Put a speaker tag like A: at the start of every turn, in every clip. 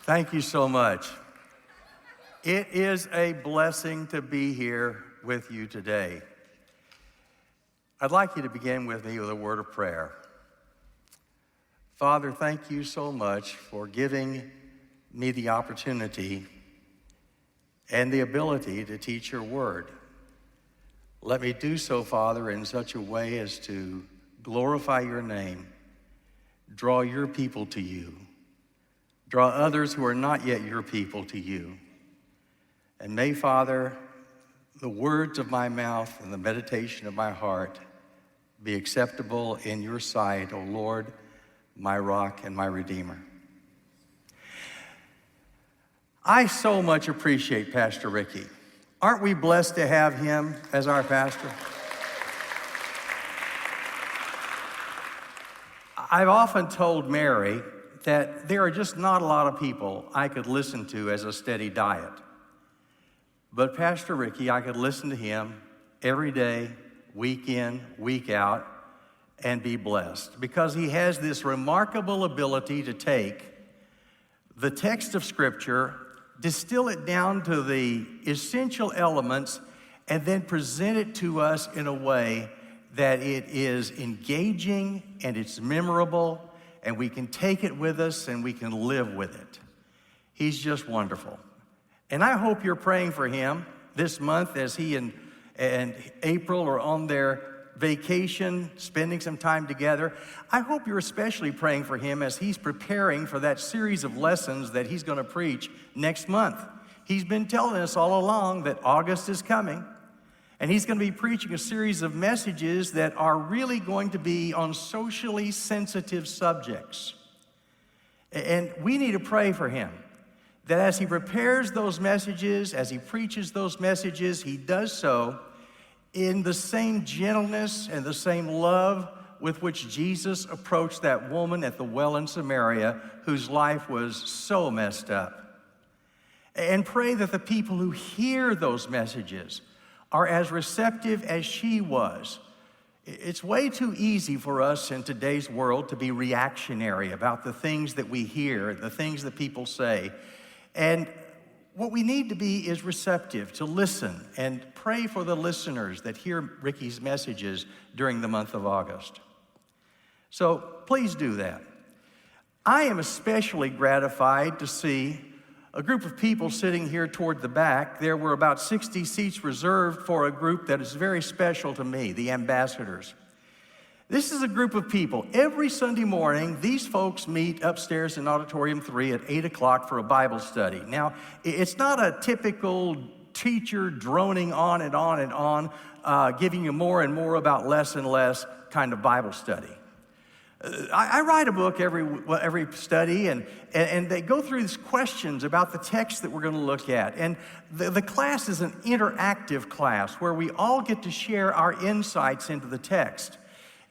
A: Thank you so much. It is a blessing to be here with you today. I'd like you to begin with me with a word of prayer. Father, thank you so much for giving me the opportunity and the ability to teach your word. Let me do so, Father, in such a way as to glorify your name, draw your people to you, draw others who are not yet your people to you. And may, Father, the words of my mouth and the meditation of my heart be acceptable in your sight, O Lord, my rock and my redeemer. I so much appreciate Pastor Ricky. Aren't we blessed to have him as our pastor? I've often told Mary that there are just not a lot of people I could listen to as a steady diet. But Pastor Ricky, I could listen to him every day, week in, week out, and be blessed because he has this remarkable ability to take the text of Scripture, distill it down to the essential elements, and then present it to us in a way that it is engaging and it's memorable, and we can take it with us and we can live with it. He's just wonderful. And I hope you're praying for him this month as he and April are on their vacation, spending some time together. I hope you're especially praying for him as he's preparing for that series of lessons that he's going to preach next month. He's been telling us all along that August is coming, and he's going to be preaching a series of messages that are really going to be on socially sensitive subjects. And we need to pray for him, that as he prepares those messages, as he preaches those messages, he does so in the same gentleness and the same love with which Jesus approached that woman at the well in Samaria whose life was so messed up. And pray that the people who hear those messages are as receptive as she was. It's way too easy for us in today's world to be reactionary about the things that we hear, the things that people say. And what we need to be is receptive, to listen and pray for the listeners that hear Ricky's messages during the month of August. So please do that. I am especially gratified to see a group of people sitting here toward the back. There were about 60 seats reserved for a group that is very special to me, the ambassadors. This is a group of people. Every Sunday morning, these folks meet upstairs in Auditorium 3 at 8 o'clock for a Bible study. Now, it's not a typical teacher droning on and on and on, giving you more and more about less and less kind of Bible study. I write a book every study, and they go through these questions about the text that we're going to look at. And the class is an interactive class where we all get to share our insights into the text.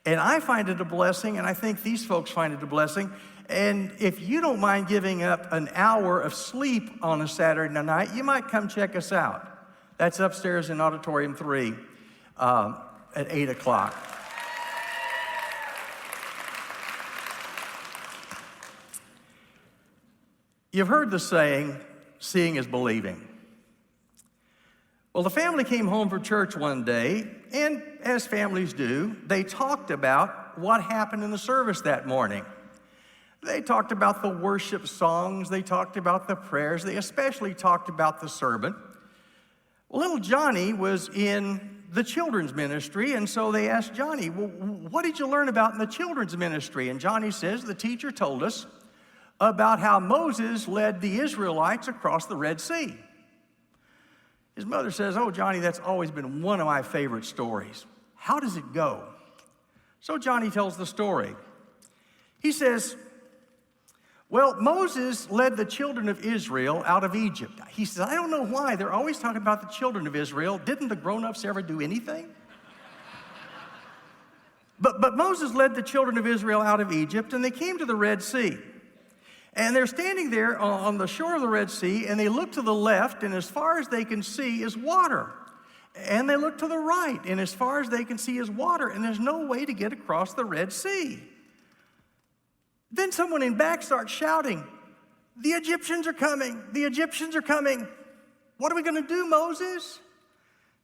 A: And I find it a blessing, and I think these folks find it a blessing. And if you don't mind giving up an hour of sleep on a Saturday night, you might come check us out. That's upstairs in Auditorium 3 at 8 o'clock. You've heard the saying, seeing is believing. Well, the family came home from church one day, and as families do, they talked about what happened in the service that morning. They talked about the worship songs, they talked about the prayers, they especially talked about the sermon. Well, little Johnny was in the children's ministry, and so they asked Johnny, well, what did you learn about in the children's ministry? And Johnny says, the teacher told us about how Moses led the Israelites across the Red Sea. His mother says, oh, Johnny, that's always been one of my favorite stories. How does it go? So Johnny tells the story. He says, well, Moses led the children of Israel out of Egypt. He says, I don't know why. They're always talking about the children of Israel. Didn't the grown-ups ever do anything? But Moses led the children of Israel out of Egypt, and they came to the Red Sea. And they're standing there on the shore of the Red Sea, and they look to the left, and as far as they can see is water. And they look to the right, and as far as they can see is water, and there's no way to get across the Red Sea. Then someone in back starts shouting, The Egyptians are coming. The Egyptians are coming. What are we going to do, Moses?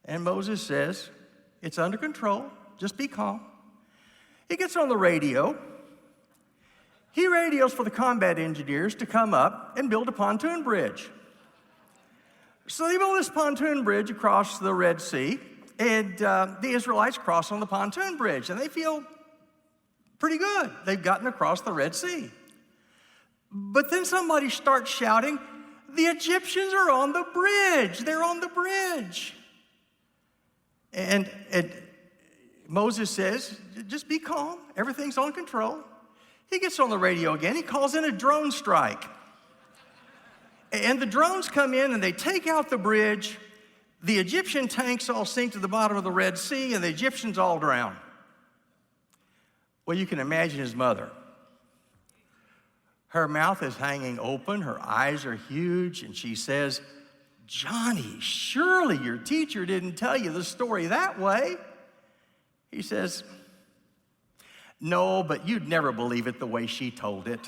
A: And Moses says, it's under control. Just be calm. He gets on the radio. He radios for the combat engineers to come up and build a pontoon bridge. So they build this pontoon bridge across the Red Sea, and the Israelites cross on the pontoon bridge, and they feel pretty good. They've gotten across the Red Sea. But then somebody starts shouting, the Egyptians are on the bridge. They're on the bridge. And Moses says, just be calm. Everything's on control. He gets on the radio again. He calls in a drone strike. And the drones come in and they take out the bridge. The Egyptian tanks all sink to the bottom of the Red Sea, and the Egyptians all drown. Well, you can imagine his mother. Her mouth is hanging open, her eyes are huge, and she says, Johnny, surely your teacher didn't tell you the story that way. He says, no, but you'd never believe it the way she told it.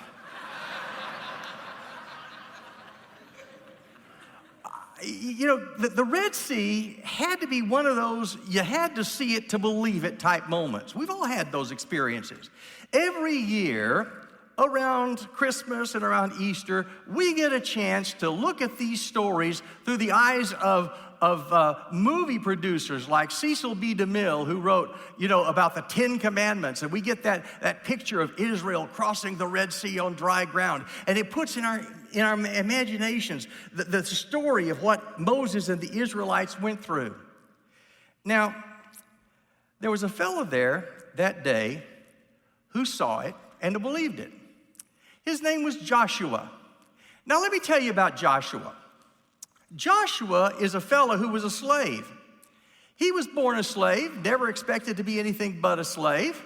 A: You know, the Red Sea had to be one of those, you had to see it to believe it type moments. We've all had those experiences. Every year, around Christmas and around Easter, we get a chance to look at these stories through the eyes of movie producers like Cecil B. DeMille, who wrote, about the 10 Commandments. And we get that picture of Israel crossing the Red Sea on dry ground. And it puts in our imaginations the story of what Moses and the Israelites went through. Now, there was a fellow there that day who saw it and believed it. His name was Joshua. Now, let me tell you about Joshua. Joshua is a fellow who was a slave. He was born a slave, never expected to be anything but a slave.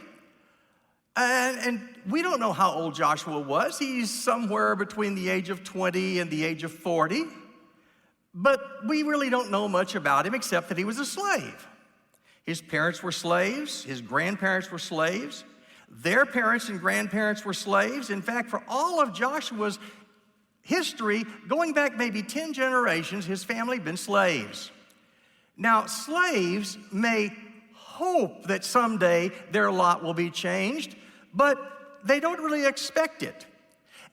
A: And we don't know how old Joshua was. He's somewhere between the age of 20 and the age of 40. But we really don't know much about him except that he was a slave. His parents were slaves. His grandparents were slaves. Their parents and grandparents were slaves. In fact, for all of Joshua's history, going back maybe 10 generations, his family had been slaves. Now, slaves may hope that someday their lot will be changed, but they don't really expect it.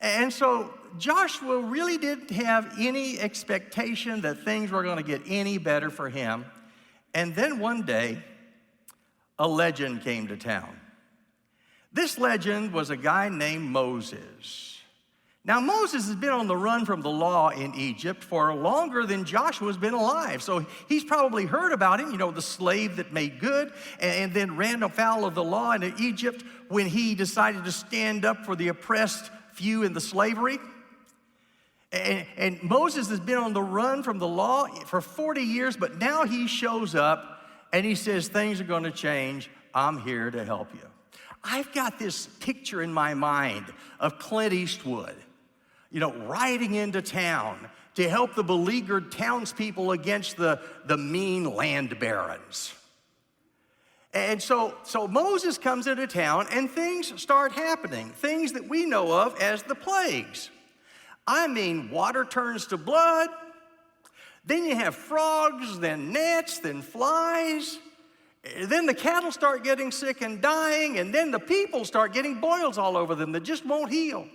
A: And so Joshua really didn't have any expectation that things were going to get any better for him. And then one day, a legend came to town. This legend was a guy named Moses. Now, Moses has been on the run from the law in Egypt for longer than Joshua's been alive. So he's probably heard about him, the slave that made good and then ran afoul of the law in Egypt when he decided to stand up for the oppressed few in the slavery. And Moses has been on the run from the law for 40 years, but now he shows up and he says, things are going to change. I'm here to help you. I've got this picture in my mind of Clint Eastwood, riding into town to help the beleaguered townspeople against the mean land barons. And so Moses comes into town and things start happening, things that we know of as the plagues. I mean, water turns to blood, then you have frogs, then gnats, then flies. Then the cattle start getting sick and dying, and then the people start getting boils all over them that just won't heal.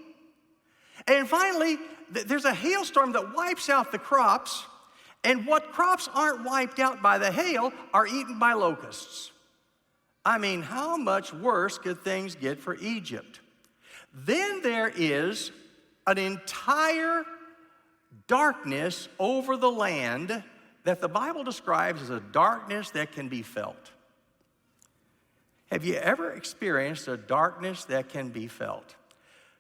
A: And finally, there's a hailstorm that wipes out the crops, and what crops aren't wiped out by the hail are eaten by locusts. I mean, how much worse could things get for Egypt? Then there is an entire darkness over the land that the Bible describes as a darkness that can be felt. Have you ever experienced a darkness that can be felt?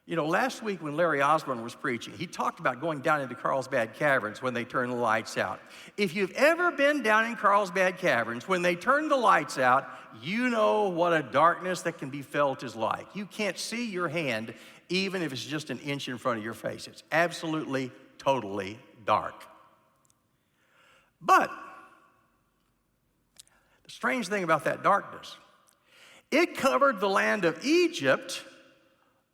A: Last week when Larry Osborne was preaching, he talked about going down into Carlsbad Caverns when they turn the lights out. If you've ever been down in Carlsbad Caverns, when they turn the lights out, you know what a darkness that can be felt is like. You can't see your hand, even if it's just an inch in front of your face. It's absolutely, totally dark. But the strange thing about that darkness, it covered the land of Egypt,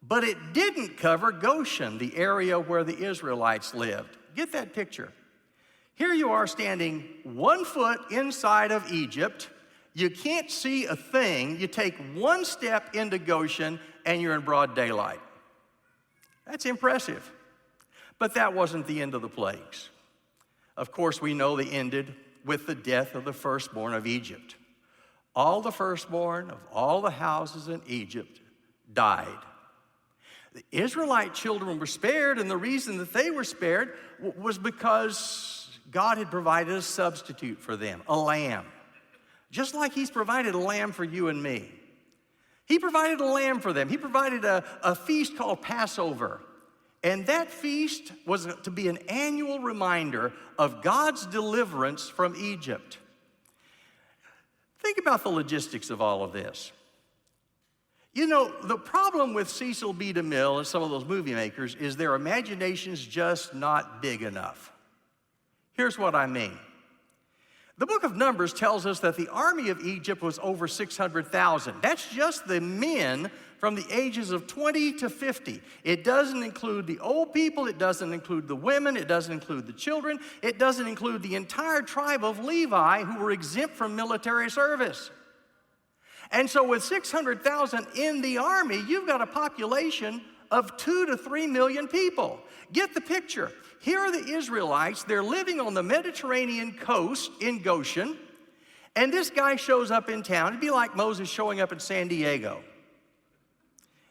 A: But it didn't cover Goshen, the area where the Israelites lived. Get that picture. Here you are standing 1 foot inside of Egypt. You can't see a thing. You take one step into Goshen and you're in broad daylight. That's impressive. But that wasn't the end of the plagues. Of course, we know they ended with the death of the firstborn of Egypt. All the firstborn of all the houses in Egypt died. The Israelite children were spared, and the reason that they were spared was because God had provided a substitute for them, a lamb. Just like He's provided a lamb for you and me. He provided a lamb for them. He provided a feast called Passover. And that feast was to be an annual reminder of God's deliverance from Egypt. Think about the logistics of all of this. You know, the problem with Cecil B. DeMille and some of those movie makers is their imagination's just not big enough. Here's what I mean. The book of Numbers tells us that the army of Egypt was over 600,000. That's just the men from the ages of 20 to 50. It doesn't include the old people. It doesn't include the women. It doesn't include the children. It doesn't include the entire tribe of Levi who were exempt from military service. And so with 600,000 in the army, you've got a population of 2 to 3 million people. Get the picture. Here are the Israelites. They're living on the Mediterranean coast in Goshen. And this guy shows up in town. It'd be like Moses showing up in San Diego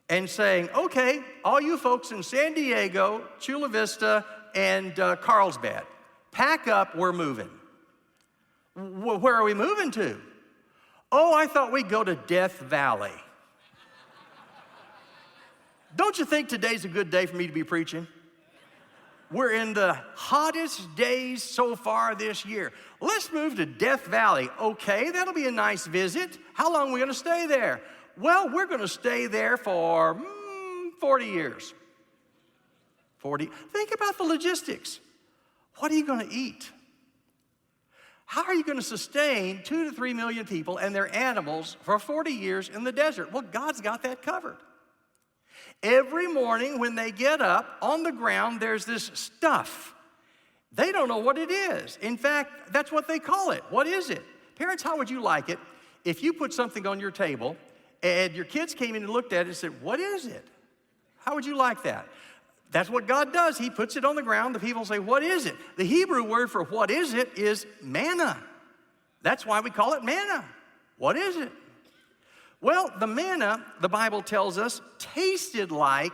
A: and saying, okay, all you folks in San Diego, Chula Vista, and Carlsbad, pack up, we're moving. Where are we moving to? Oh, I thought we'd go to Death Valley. Don't you think today's a good day for me to be preaching? We're in the hottest days so far this year. Let's move to Death Valley. Okay, that'll be a nice visit. How long are we going to stay there? Well, we're going to stay there for 40 years. 40. Think about the logistics. What are you going to eat? How are you going to sustain 2 to 3 million people and their animals for 40 years in the desert? Well, God's got that covered. Every morning when they get up, on the ground, there's this stuff. They don't know what it is. In fact, that's what they call it. What is it? Parents, how would you like it if you put something on your table and your kids came in and looked at it and said, what is it? How would you like that? That's what God does. He puts it on the ground. The people say, what is it? The Hebrew word for what is it is manna. That's why we call it manna. What is it? Well, the manna, the Bible tells us, tasted like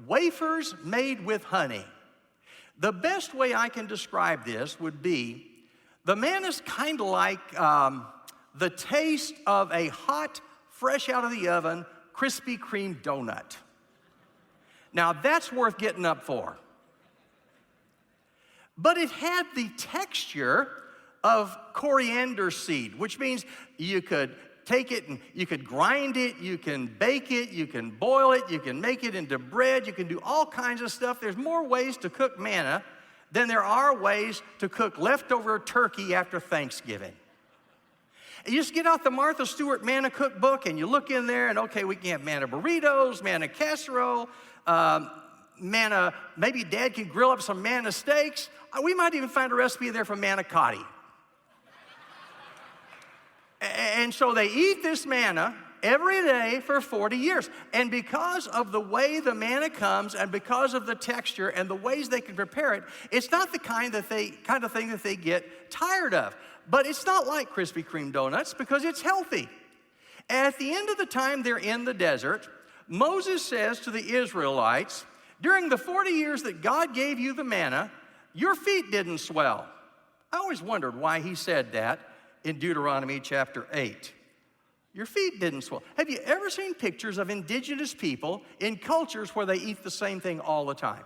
A: wafers made with honey. The best way I can describe this would be, the manna's kind of like the taste of a hot, fresh out of the oven, Krispy Kreme donut. Now, that's worth getting up for. But it had the texture of coriander seed, which means you could take it and you could grind it, you can bake it, you can boil it, you can make it into bread, you can do all kinds of stuff. There's more ways to cook manna than there are ways to cook leftover turkey after Thanksgiving. And you just get out the Martha Stewart manna cookbook and you look in there and, okay, we can have manna burritos, manna casserole, manna, maybe Dad can grill up some manna steaks. We might even find a recipe there for manicotti. And so they eat this manna every day for 40 years. And because of the way the manna comes and because of the texture and the ways they can prepare it, it's not the kind of thing that they get tired of. But it's not like Krispy Kreme donuts because it's healthy. At the end of the time they're in the desert, Moses says to the Israelites, during the 40 years that God gave you the manna, your feet didn't swell. I always wondered why he said that in Deuteronomy chapter 8. Your feet didn't swell. Have you ever seen pictures of indigenous people in cultures where they eat the same thing all the time?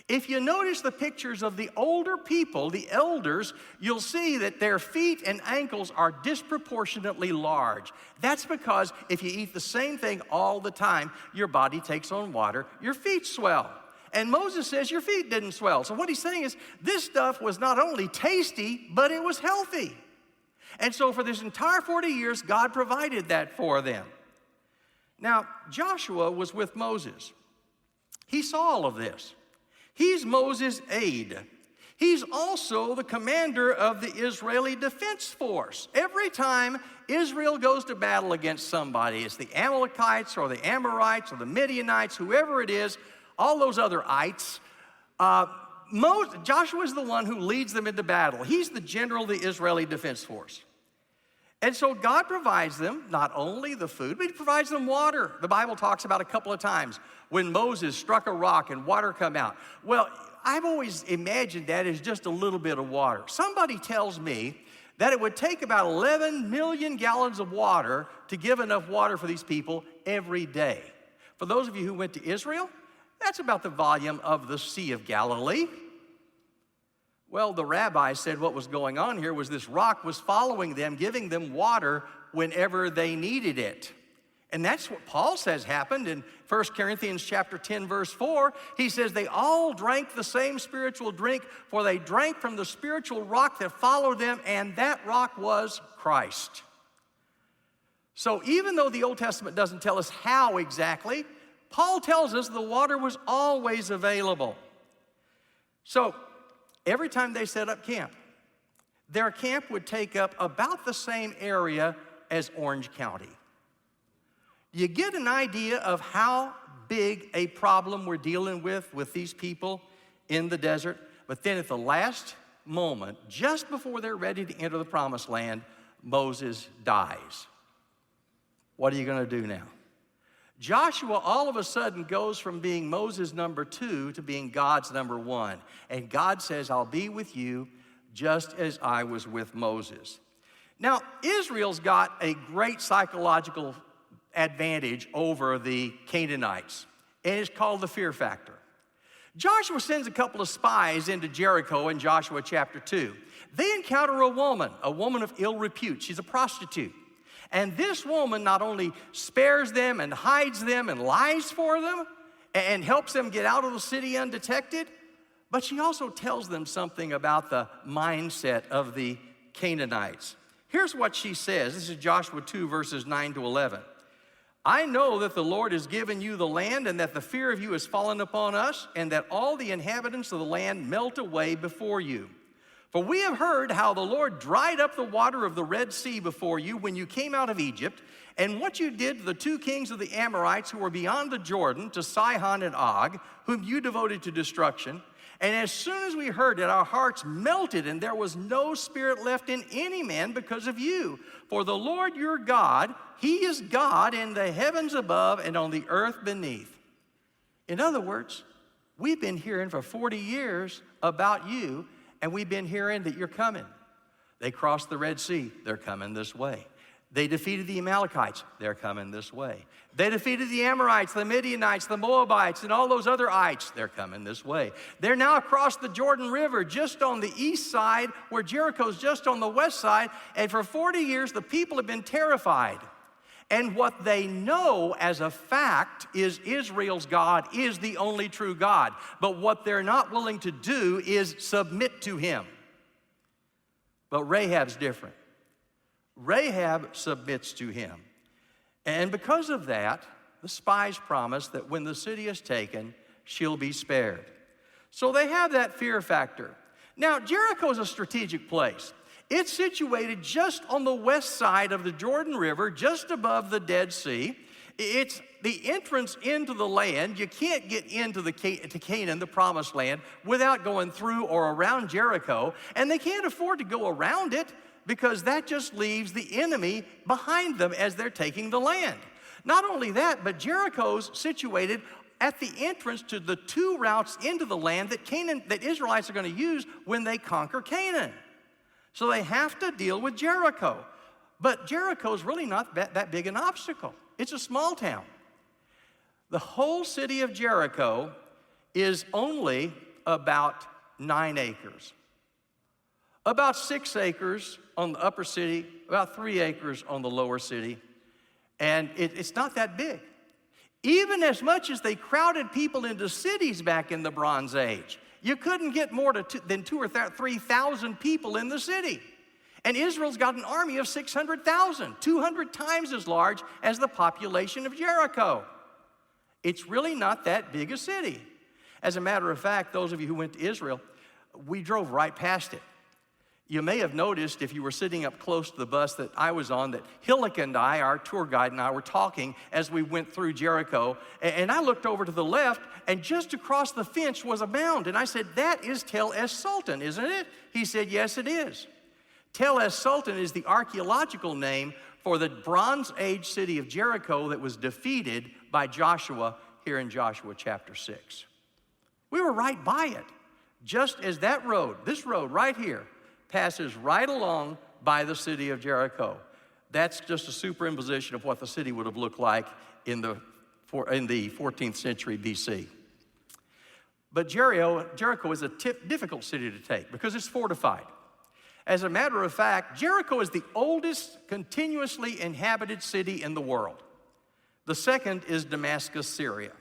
A: If you notice the pictures of the older people, the elders, you'll see that their feet and ankles are disproportionately large. That's because if you eat the same thing all the time, your body takes on water, your feet swell. And Moses says your feet didn't swell. So what he's saying is this stuff was not only tasty, but it was healthy. And so for this entire 40 years, God provided that for them. Now, Joshua was with Moses. He saw all of this. He's Moses' aide. He's also the commander of the Israeli Defense Force. Every time Israel goes to battle against somebody, it's the Amalekites or the Amorites or the Midianites, whoever it is, all those other ites, Joshua is the one who leads them into battle. He's the general of the Israeli Defense Force. And so God provides them not only the food, but he provides them water. The Bible talks about a couple of times when Moses struck a rock and water come out. Well, I've always imagined that as just a little bit of water. Somebody tells me that it would take about 11 million gallons of water to give enough water for these people every day. For those of you who went to Israel, that's about the volume of the Sea of Galilee. Well, the rabbi said what was going on here was this rock was following them, giving them water whenever they needed it. And that's what Paul says happened in 1 Corinthians chapter 10, verse 4. He says, they all drank the same spiritual drink, for they drank from the spiritual rock that followed them, and that rock was Christ. So even though the Old Testament doesn't tell us how exactly, Paul tells us the water was always available. So every time they set up camp, their camp would take up about the same area as Orange County. You get an idea of how big a problem we're dealing with these people in the desert. But then at the last moment, just before they're ready to enter the promised land, Moses dies. What are you going to do now? Joshua all of a sudden goes from being Moses' number 2 to being God's number 1. And God says, I'll be with you just as I was with Moses. Now, Israel's got a great psychological advantage over the Canaanites, and it's called the fear factor. Joshua sends a couple of spies into Jericho in Joshua chapter 2. They encounter a woman of ill repute. She's a prostitute. And this woman not only spares them and hides them and lies for them and helps them get out of the city undetected, but she also tells them something about the mindset of the Canaanites. Here's what she says. This is Joshua 2, verses 9 to 11. I know that the Lord has given you the land, and that the fear of you has fallen upon us, and that all the inhabitants of the land melt away before you. For we have heard how the Lord dried up the water of the Red Sea before you when you came out of Egypt, and what you did to the 2 kings of the Amorites who were beyond the Jordan, to Sihon and Og, whom you devoted to destruction. And as soon as we heard it, our hearts melted, and there was no spirit left in any man because of you. For the Lord your God, he is God in the heavens above and on the earth beneath. In other words, we've been hearing for 40 years about you, and we've been hearing that you're coming. They crossed the Red Sea, they're coming this way. They defeated the Amalekites, they're coming this way. They defeated the Amorites, the Midianites, the Moabites, and all those other ites, they're coming this way. They're now across the Jordan River, just on the east side, where Jericho's just on the west side, and for 40 years, the people have been terrified. And what they know as a fact is Israel's God is the only true God. But what they're not willing to do is submit to him. But Rahab's different. Rahab submits to him. And because of that, the spies promise that when the city is taken, she'll be spared. So they have that fear factor. Now, Jericho is a strategic place. It's situated just on the west side of the Jordan River, just above the Dead Sea. It's the entrance into the land. You can't get into to Canaan, the promised land, without going through or around Jericho. And they can't afford to go around it, because that just leaves the enemy behind them as they're taking the land. Not only that, but Jericho's situated at the entrance to the 2 routes into the land that Israelites are going to use when they conquer Canaan. So they have to deal with Jericho. But Jericho's really not that big an obstacle. It's a small town. The whole city of Jericho is only about 9 acres. About 6 acres on the upper city, about 3 acres on the lower city. And it's not that big. Even as much as they crowded people into cities back in the Bronze Age, you couldn't get more than 2,000 or 3,000 people in the city. And Israel's got an army of 600,000, 200 times as large as the population of Jericho. It's really not that big a city. As a matter of fact, those of you who went to Israel, we drove right past it. You may have noticed if you were sitting up close to the bus that I was on that Hillick and I, our tour guide and I, were talking as we went through Jericho. And I looked over to the left, and just across the fence was a mound. And I said, that is Tel Es Sultan, isn't it? He said, yes, it is. Tel Es Sultan is the archaeological name for the Bronze Age city of Jericho that was defeated by Joshua here in Joshua chapter 6. We were right by it, just as that road, this road right here, passes right along by the city of Jericho. That's just a superimposition of what the city would have looked like in the 14th century BC. But Jericho is a difficult city to take because it's fortified. As a matter of fact, Jericho is the oldest continuously inhabited city in the world. The second is Damascus, Syria.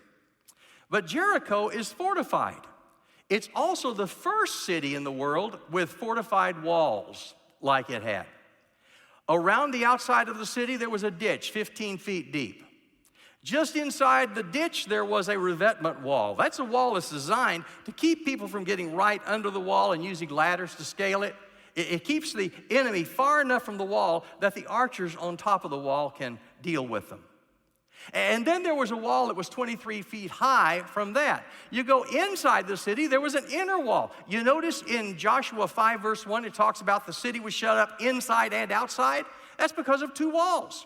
A: But Jericho is fortified. It's also the first city in the world with fortified walls like it had. Around the outside of the city, there was a ditch 15 feet deep. Just inside the ditch, there was a revetment wall. That's a wall that's designed to keep people from getting right under the wall and using ladders to scale it. It keeps the enemy far enough from the wall that the archers on top of the wall can deal with them. And then there was a wall that was 23 feet high from that. You go inside the city, there was an inner wall. You notice in Joshua 5 verse 1, it talks about the city was shut up inside and outside. That's because of two walls.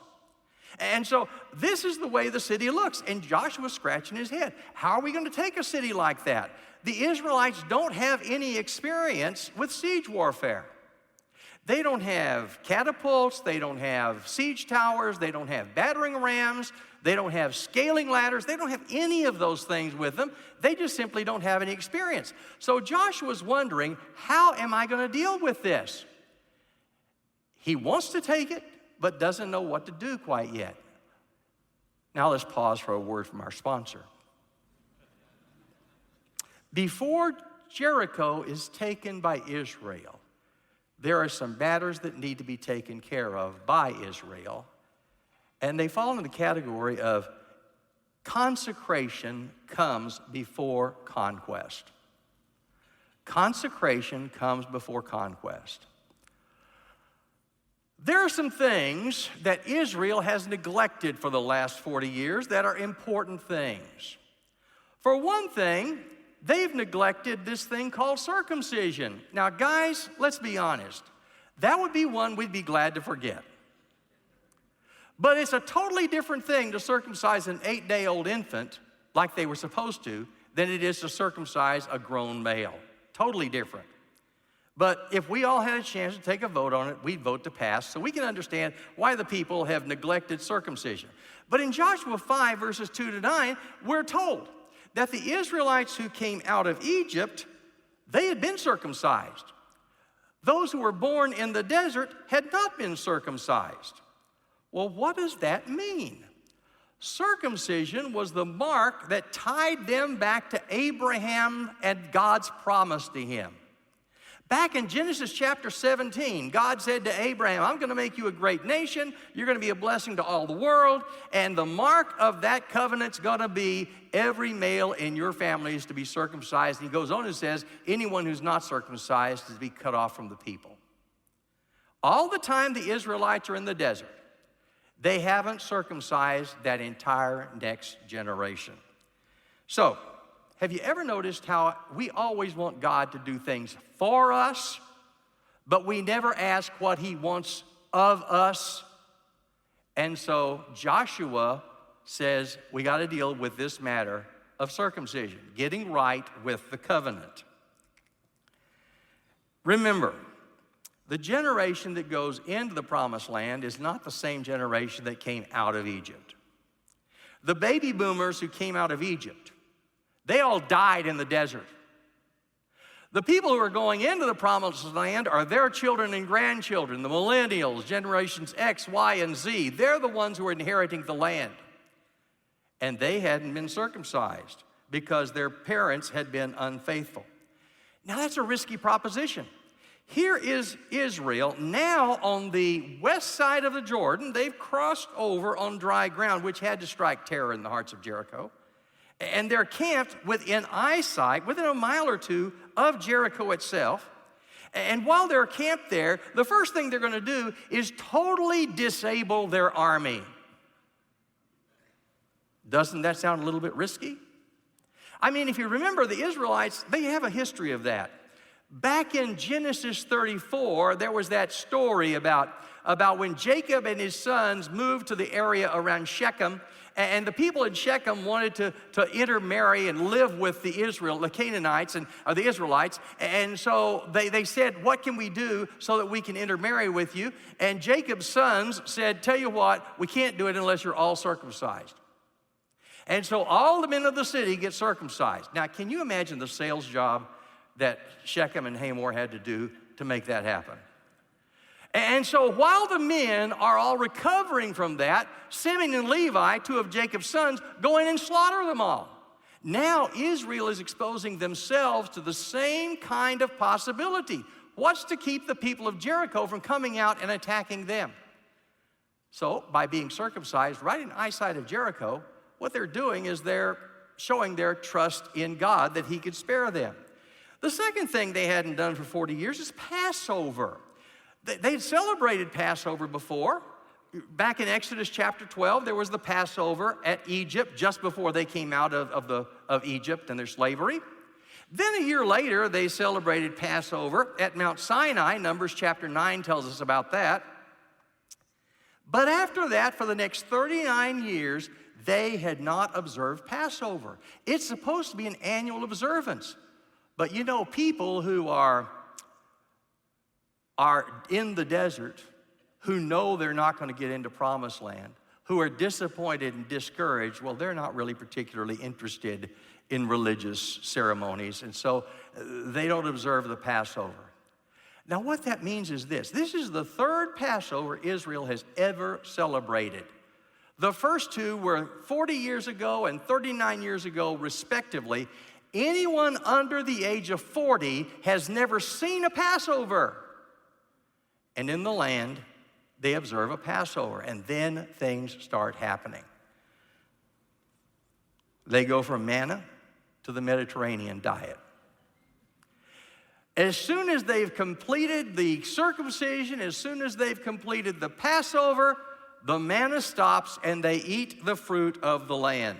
A: And so this is the way the city looks. And Joshua's scratching his head. How are we going to take a city like that? The Israelites don't have any experience with siege warfare. They don't have catapults, they don't have siege towers, they don't have battering rams, they don't have scaling ladders, they don't have any of those things with them. They just simply don't have any experience. So Joshua's wondering, how am I going to deal with this? He wants to take it, but doesn't know what to do quite yet. Now let's pause for a word from our sponsor. Before Jericho is taken by Israel, there are some matters that need to be taken care of by Israel, and they fall in the category of consecration comes before conquest. Consecration comes before conquest. There are some things that Israel has neglected for the last 40 years that are important things. For one thing, they've neglected this thing called circumcision. Now, guys, let's be honest. That would be one we'd be glad to forget. But it's a totally different thing to circumcise an 8-day-old infant like they were supposed to than it is to circumcise a grown male. Totally different. But if we all had a chance to take a vote on it, we'd vote to pass, so we can understand why the people have neglected circumcision. But in Joshua 5, verses 2 to 9, we're told that the Israelites who came out of Egypt, they had been circumcised. Those who were born in the desert had not been circumcised. Well, what does that mean? Circumcision was the mark that tied them back to Abraham and God's promise to him. Back in Genesis chapter 17, God said to Abraham, I'm going to make you a great nation. You're going to be a blessing to all the world. And the mark of that covenant's going to be every male in your family is to be circumcised. And he goes on and says, anyone who's not circumcised is to be cut off from the people. All the time the Israelites are in the desert, they haven't circumcised that entire next generation. So, have you ever noticed how we always want God to do things for us, but we never ask what he wants of us? And so Joshua says we got to deal with this matter of circumcision, getting right with the covenant. Remember, the generation that goes into the promised land is not the same generation that came out of Egypt. The baby boomers who came out of Egypt, they all died in the desert. The people who are going into the promised land are their children and grandchildren, the millennials, generations X, Y, and Z. They're the ones who are inheriting the land. And they hadn't been circumcised because their parents had been unfaithful. Now, that's a risky proposition. Here is Israel now on the west side of the Jordan. They've crossed over on dry ground, which had to strike terror in the hearts of Jericho. And they're camped within eyesight, within a mile or two of Jericho itself. And while they're camped there, the first thing they're going to do is totally disable their army. Doesn't that sound a little bit risky? I mean, if you remember, the Israelites, they have a history of that. Back in Genesis 34, there was that story about when Jacob and his sons moved to the area around Shechem, and the people in Shechem wanted to intermarry and live with the Canaanites or the Israelites. And so they said, what can we do so that we can intermarry with you? And Jacob's sons said, tell you what, we can't do it unless you're all circumcised. And so all the men of the city get circumcised. Now, can you imagine the sales job that Shechem and Hamor had to do to make that happen? And so while the men are all recovering from that, Simeon and Levi, two of Jacob's sons, go in and slaughter them all. Now Israel is exposing themselves to the same kind of possibility. What's to keep the people of Jericho from coming out and attacking them? So by being circumcised right in eyesight of Jericho, what they're doing is they're showing their trust in God that he could spare them. The second thing they hadn't done for 40 years is Passover. They'd celebrated Passover before. Back in Exodus chapter 12, there was the Passover at Egypt just before they came out of Egypt and their slavery. Then a year later, they celebrated Passover at Mount Sinai. Numbers chapter 9 tells us about that. But after that, for the next 39 years, they had not observed Passover. It's supposed to be an annual observance. But you know, people who are in the desert, who know they're not going to get into promised land, who are disappointed and discouraged, well, they're not really particularly interested in religious ceremonies, and so they don't observe the Passover. Now, what that means is this. This is the third Passover Israel has ever celebrated. The first two were 40 years ago and 39 years ago, respectively. Anyone under the age of 40 has never seen a Passover. And in the land, they observe a Passover, and then things start happening. They go from manna to the Mediterranean diet. As soon as they've completed the circumcision, as soon as they've completed the Passover, the manna stops and they eat the fruit of the land.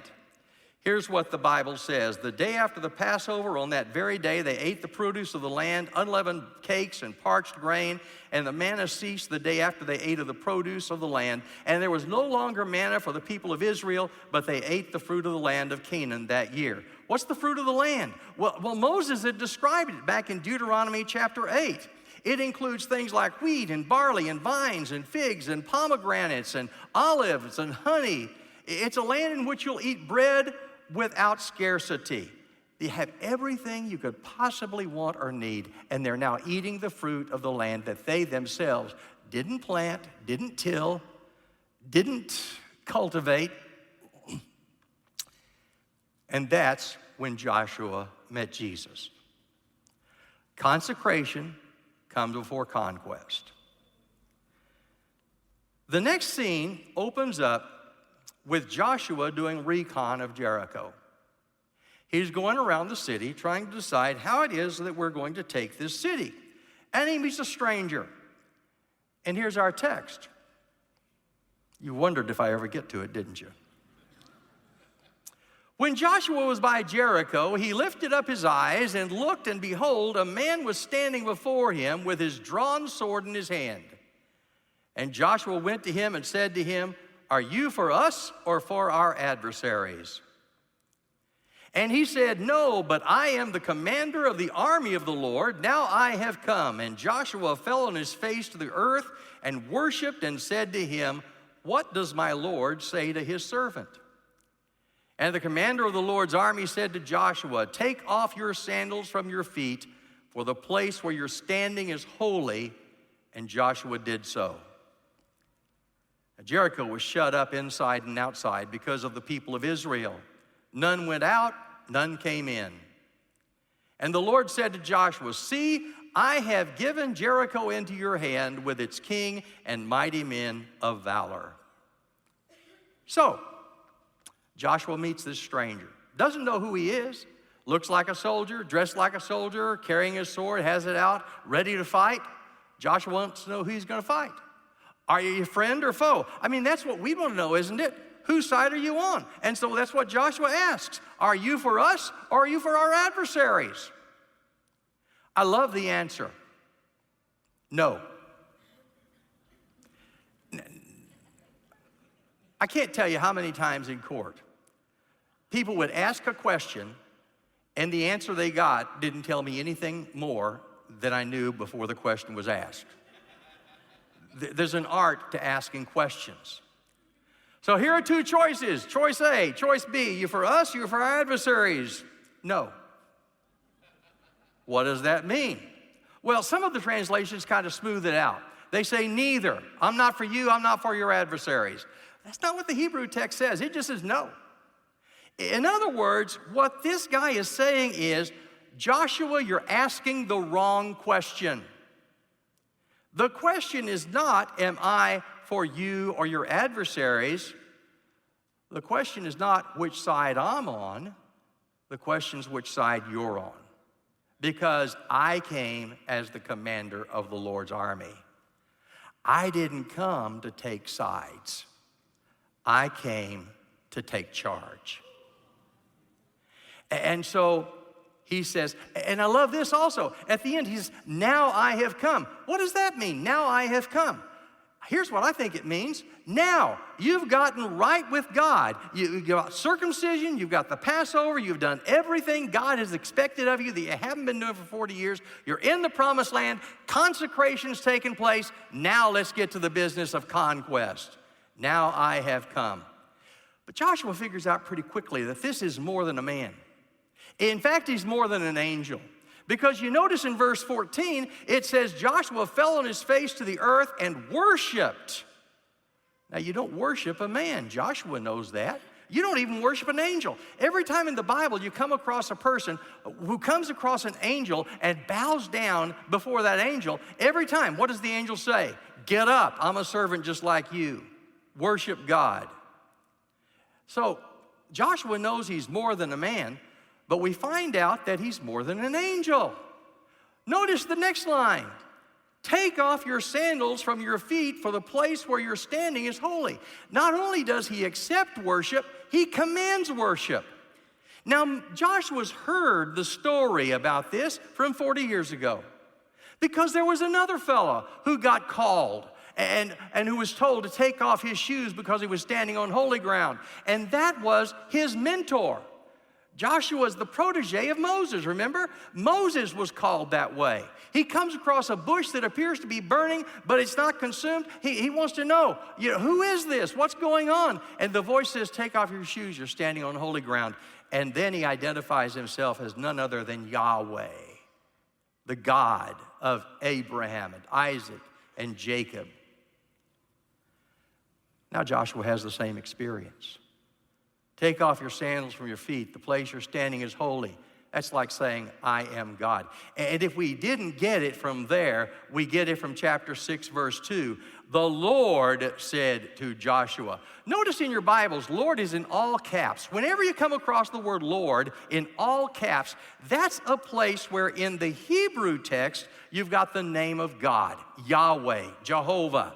A: Here's what the Bible says. The day after the Passover, on that very day, they ate the produce of the land, unleavened cakes and parched grain, and the manna ceased the day after they ate of the produce of the land. And there was no longer manna for the people of Israel, but they ate the fruit of the land of Canaan that year. What's the fruit of the land? Well, Moses had described it back in Deuteronomy chapter 8. It includes things like wheat and barley and vines and figs and pomegranates and olives and honey. It's a land in which you'll eat bread without scarcity. They have everything you could possibly want or need, and they're now eating the fruit of the land that they themselves didn't plant, didn't till, didn't cultivate. And that's when Joshua met Jesus. Consecration comes before conquest. The next scene opens up with Joshua doing recon of Jericho. He's going around the city trying to decide how it is that we're going to take this city. And he meets a stranger. And here's our text. You wondered if I ever get to it, didn't you? When Joshua was by Jericho, he lifted up his eyes and looked, and behold, a man was standing before him with his drawn sword in his hand. And Joshua went to him and said to him, "Are you for us or for our adversaries?" And he said, "No, but I am the commander of the army of the Lord. Now I have come." And Joshua fell on his face to the earth and worshiped and said to him, "What does my Lord say to his servant?" And the commander of the Lord's army said to Joshua, "Take off your sandals from your feet, for the place where you're standing is holy." And Joshua did so. Jericho was shut up inside and outside because of the people of Israel. None went out, none came in. And the Lord said to Joshua, "See, I have given Jericho into your hand with its king and mighty men of valor. So, Joshua meets this stranger. Doesn't know who he is. Looks like a soldier, dressed like a soldier, carrying his sword, has it out, ready to fight. Joshua wants to know who he's going to fight. Are you a friend or foe? I mean, that's what we want to know, isn't it? Whose side are you on? And so that's what Joshua asks. Are you for us or are you for our adversaries? I love the answer. No. I can't tell you how many times in court people would ask a question and the answer they got didn't tell me anything more than I knew before the question was asked. There's an art to asking questions. So here are two choices. Choice A, choice B. You for us, you for our adversaries. No. What does that mean? Well, some of the translations kind of smooth it out. They say neither. I'm not for you, I'm not for your adversaries. That's not what the Hebrew text says. It just says no. In other words, what this guy is saying is, Joshua, you're asking the wrong question. The question is not, am I for you or your adversaries? The question is not which side I'm on. The question is which side you're on. Because I came as the commander of the Lord's army. I didn't come to take sides. I came to take charge. And so he says, and I love this also. At the end, he says, now I have come. What does that mean? Now I have come. Here's what I think it means. Now you've gotten right with God. You've got circumcision, you've got the Passover, you've done everything God has expected of you that you haven't been doing for 40 years. You're in the promised land. Consecration's taken place. Now let's get to the business of conquest. Now I have come. But Joshua figures out pretty quickly that this is more than a man. In fact, he's more than an angel. Because you notice in verse 14, it says Joshua fell on his face to the earth and worshiped. Now, you don't worship a man. Joshua knows that. You don't even worship an angel. Every time in the Bible you come across a person who comes across an angel and bows down before that angel, every time, what does the angel say? Get up, I'm a servant just like you. Worship God. So Joshua knows he's more than a man, but we find out that he's more than an angel. Notice the next line. Take off your sandals from your feet, for the place where you're standing is holy. Not only does he accept worship, he commands worship. Now, Joshua's heard the story about this from 40 years ago, because there was another fellow who got called and who was told to take off his shoes because he was standing on holy ground. And that was his mentor. Joshua is the protege of Moses, remember? Moses was called that way. He comes across a bush that appears to be burning, but it's not consumed. He wants to know, who is this? What's going on? And the voice says, take off your shoes, you're standing on holy ground. And then he identifies himself as none other than Yahweh, the God of Abraham and Isaac and Jacob. Now Joshua has the same experience. Take off your sandals from your feet. The place you're standing is holy. That's like saying, I am God. And if we didn't get it from there, we get it from chapter 6, verse 2. The Lord said to Joshua. Notice in your Bibles, Lord is in all caps. Whenever you come across the word Lord in all caps, that's a place where in the Hebrew text, you've got the name of God, Yahweh, Jehovah.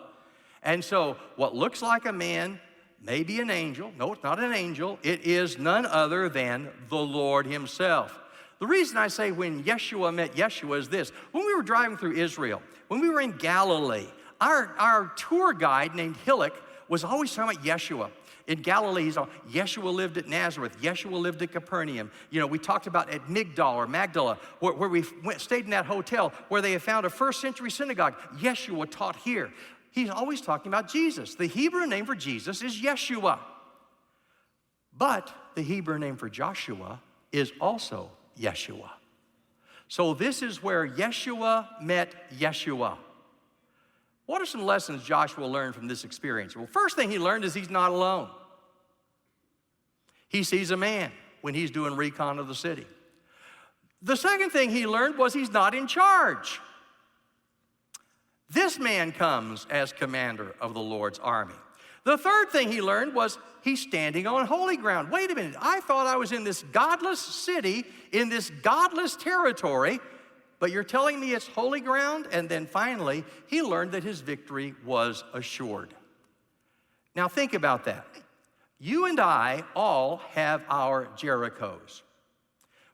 A: And so what looks like a man, maybe an angel. No, it's not an angel. It is none other than the Lord himself. The reason I say when Yeshua met Yeshua is this. When we were driving through Israel, when we were in Galilee, our tour guide named Hillick was always talking about Yeshua. In Galilee, Yeshua lived at Nazareth. Yeshua lived at Capernaum. We talked about at Migdal or Magdala, where we stayed in that hotel where they had found a first century synagogue. Yeshua taught here. He's always talking about Jesus. The Hebrew name for Jesus is Yeshua. But the Hebrew name for Joshua is also Yeshua. So this is where Yeshua met Yeshua. What are some lessons Joshua learned from this experience? Well, first thing he learned is he's not alone. He sees a man when he's doing recon of the city. The second thing he learned was he's not in charge. This man comes as commander of the Lord's army. The third thing he learned was he's standing on holy ground. Wait a minute, I thought I was in this godless city, in this godless territory, but you're telling me it's holy ground? And then finally, he learned that his victory was assured. Now think about that. You and I all have our Jerichos.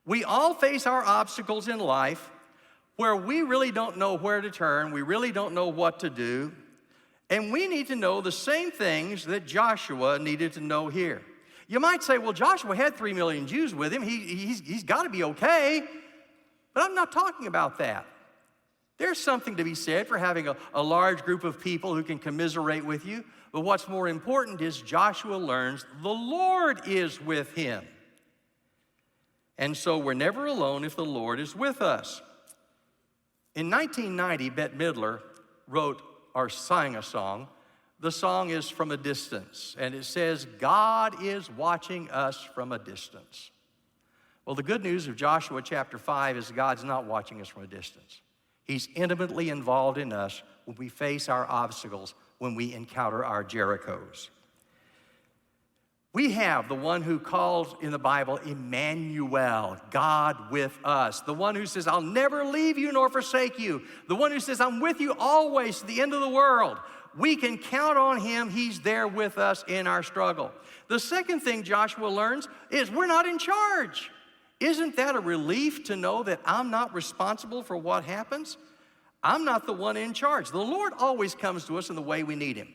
A: We all face our obstacles in life where we really don't know where to turn, we really don't know what to do, and we need to know the same things that Joshua needed to know here. You might say, well, Joshua had 3 million Jews with him. He's got to be okay. But I'm not talking about that. There's something to be said for having a large group of people who can commiserate with you. But what's more important is Joshua learns the Lord is with him. And so we're never alone if the Lord is with us. In 1990, Bette Midler wrote or sang a song. The song is From a Distance, and it says, God is watching us from a distance. Well, the good news of Joshua chapter 5 is God's not watching us from a distance. He's intimately involved in us when we face our obstacles, when we encounter our Jerichos. We have the one who calls in the Bible Emmanuel, God with us. The one who says, I'll never leave you nor forsake you. The one who says, I'm with you always to the end of the world. We can count on him. He's there with us in our struggle. The second thing Joshua learns is we're not in charge. Isn't that a relief to know that I'm not responsible for what happens? I'm not the one in charge. The Lord always comes to us in the way we need him.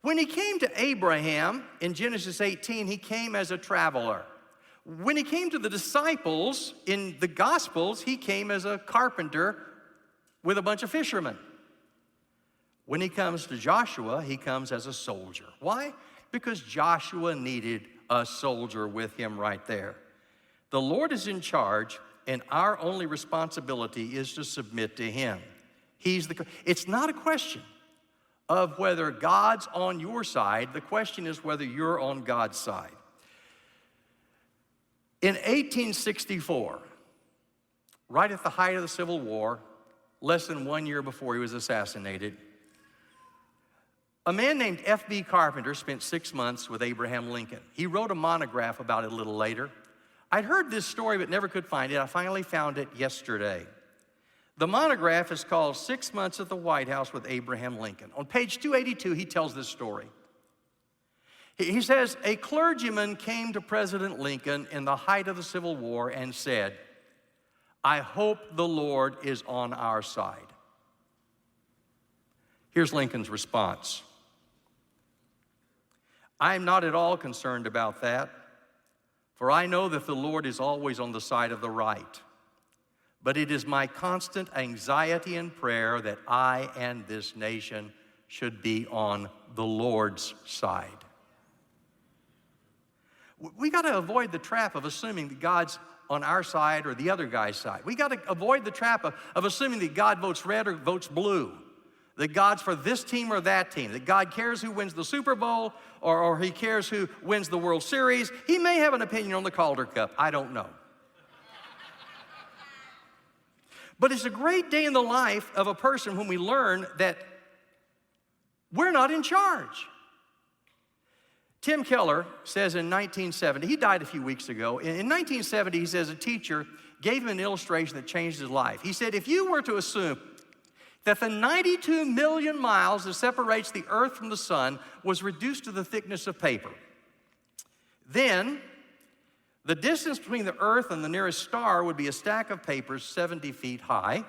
A: When he came to Abraham in Genesis 18, he came as a traveler. When he came to the disciples in the Gospels, he came as a carpenter with a bunch of fishermen. When he comes to Joshua, he comes as a soldier. Why? Because Joshua needed a soldier with him right there. The Lord is in charge, and our only responsibility is to submit to him. It's not a question of whether God's on your side. The question is whether you're on God's side. In 1864, right at the height of the Civil War, less than 1 year before he was assassinated, a man named F.B. Carpenter spent 6 months with Abraham Lincoln. He wrote a monograph about it a little later. I'd heard this story but never could find it. I finally found it yesterday. The monograph is called 6 Months at the White House with Abraham Lincoln. On page 282, he tells this story. He says, a clergyman came to President Lincoln in the height of the Civil War and said, I hope the Lord is on our side. Here's Lincoln's response. I'm not at all concerned about that, for I know that the Lord is always on the side of the right. But it is my constant anxiety and prayer that I and this nation should be on the Lord's side. We got to avoid the trap of assuming that God's on our side or the other guy's side. We got to avoid the trap of assuming that God votes red or votes blue, that God's for this team or that team, that God cares who wins the Super Bowl or he cares who wins the World Series. He may have an opinion on the Calder Cup. I don't know. But it's a great day in the life of a person when we learn that we're not in charge. Tim Keller says in 1970, he died a few weeks ago. In 1970, he says a teacher gave him an illustration that changed his life. He said, if you were to assume that the 92 million miles that separates the earth from the sun was reduced to the thickness of paper, then the distance between the earth and the nearest star would be a stack of papers 70 feet high.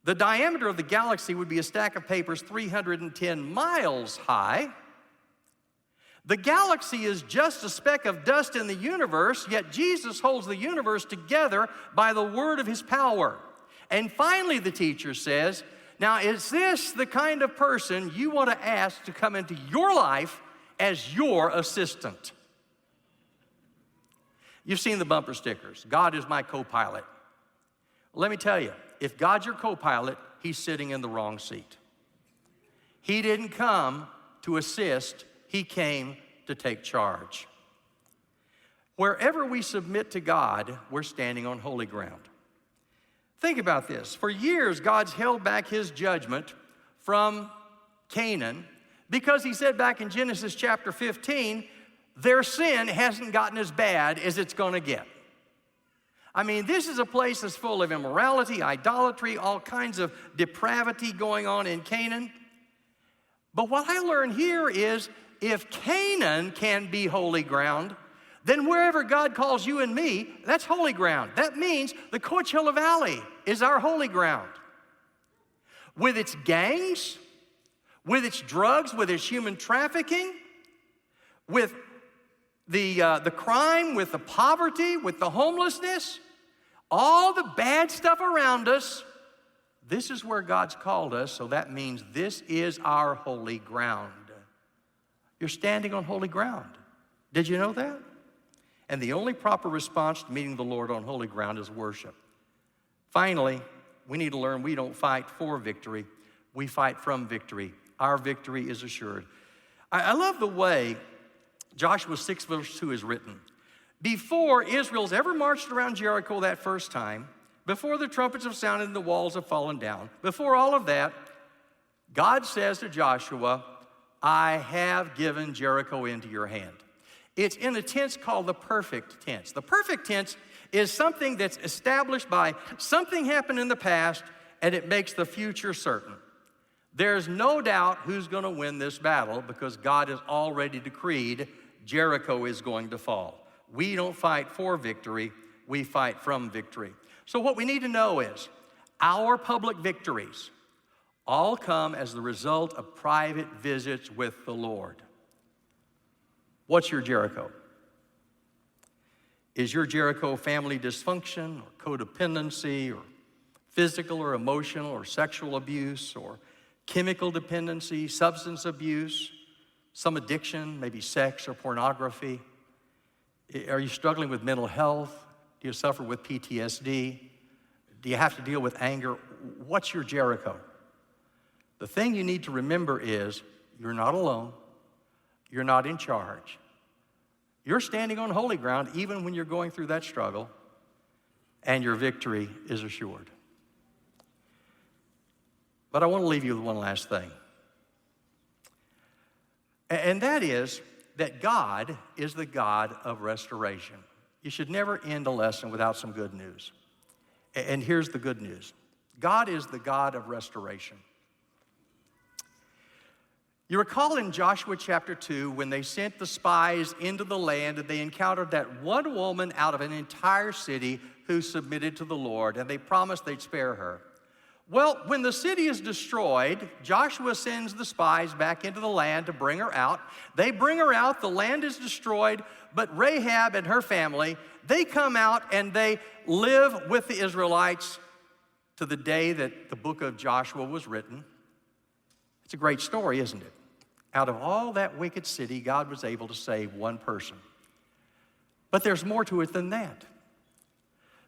A: The diameter of the galaxy would be a stack of papers 310 miles high. The galaxy is just a speck of dust in the universe, yet Jesus holds the universe together by the word of his power. And finally, the teacher says, now is this the kind of person you want to ask to come into your life as your assistant? You've seen the bumper stickers. God is my co-pilot. Let me tell you, if God's your co-pilot, he's sitting in the wrong seat. He didn't come to assist, he came to take charge. Wherever we submit to God, we're standing on holy ground. Think about this. For years, God's held back his judgment from Canaan because he said back in Genesis chapter 15, their sin hasn't gotten as bad as it's going to get. I mean, this is a place that's full of immorality, idolatry, all kinds of depravity going on in Canaan. But what I learned here is if Canaan can be holy ground, then wherever God calls you and me, that's holy ground. That means the Coachella Valley is our holy ground. With its gangs, with its drugs, with its human trafficking, with the crime, with the poverty, with the homelessness, all the bad stuff around us, this is where God's called us, so that means this is our holy ground. You're standing on holy ground. Did you know that? And the only proper response to meeting the Lord on holy ground is worship. Finally, we need to learn we don't fight for victory. We fight from victory. Our victory is assured. I love the way Joshua 6 verse 2 is written. Before Israel's ever marched around Jericho that first time, before the trumpets have sounded and the walls have fallen down, before all of that, God says to Joshua, I have given Jericho into your hand. It's in a tense called the perfect tense. The perfect tense is something that's established by something happened in the past and it makes the future certain. There's no doubt who's going to win this battle because God has already decreed Jericho is going to fall. We don't fight for victory, we fight from victory. So what we need to know is our public victories all come as the result of private visits with the Lord. What's your Jericho? Is your Jericho family dysfunction or codependency or physical or emotional or sexual abuse or chemical dependency, substance abuse, some addiction, maybe sex or pornography? Are you struggling with mental health? Do you suffer with PTSD? Do you have to deal with anger? What's your Jericho? The thing you need to remember is you're not alone. You're not in charge. You're standing on holy ground even when you're going through that struggle, and your victory is assured. But I want to leave you with one last thing. And that is that God is the God of restoration. You should never end a lesson without some good news. And here's the good news. God is the God of restoration. You recall in Joshua chapter 2 when they sent the spies into the land and they encountered that one woman out of an entire city who submitted to the Lord and they promised they'd spare her. Well, when the city is destroyed, Joshua sends the spies back into the land to bring her out. They bring her out, the land is destroyed, but Rahab and her family, they come out and they live with the Israelites to the day that the book of Joshua was written. It's a great story, isn't it? Out of all that wicked city, God was able to save one person. But there's more to it than that.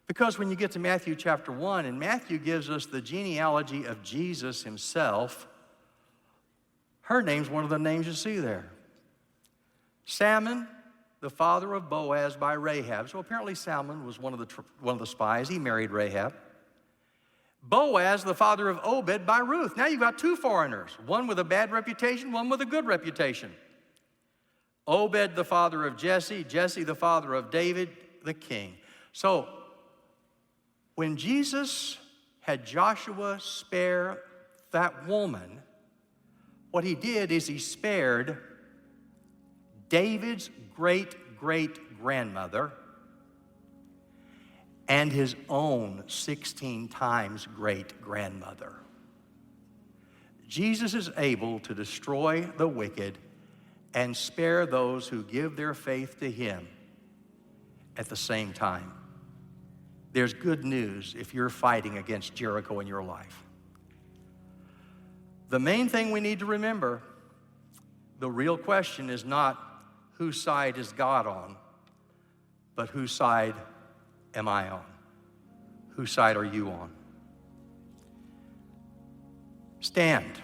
A: Because when you get to Matthew chapter 1, and Matthew gives us the genealogy of Jesus himself, her name's one of the names you see there. Salmon, the father of Boaz by Rahab. So apparently Salmon was one of the spies. He married Rahab. Boaz, the father of Obed by Ruth. Now you've got two foreigners, one with a bad reputation, one with a good reputation. Obed, the father of Jesse, Jesse, the father of David, the king. So when Jesus had Joshua spare that woman, what he did is he spared David's great-great-grandmother and his own 16 times great-grandmother. Jesus is able to destroy the wicked and spare those who give their faith to him at the same time. There's good news if you're fighting against Jericho in your life. The main thing we need to remember, the real question is not whose side is God on, but whose side am I on? Whose side are you on? Stand.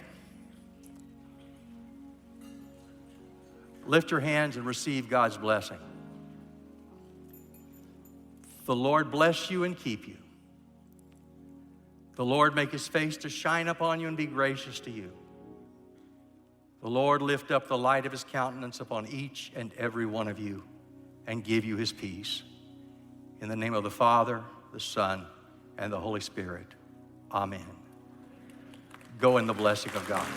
A: Lift your hands and receive God's blessing. The Lord bless you and keep you. The Lord make his face to shine upon you and be gracious to you. The Lord lift up the light of his countenance upon each and every one of you and give you his peace. In the name of the Father, the Son, and the Holy Spirit. Amen. Go in the blessing of God.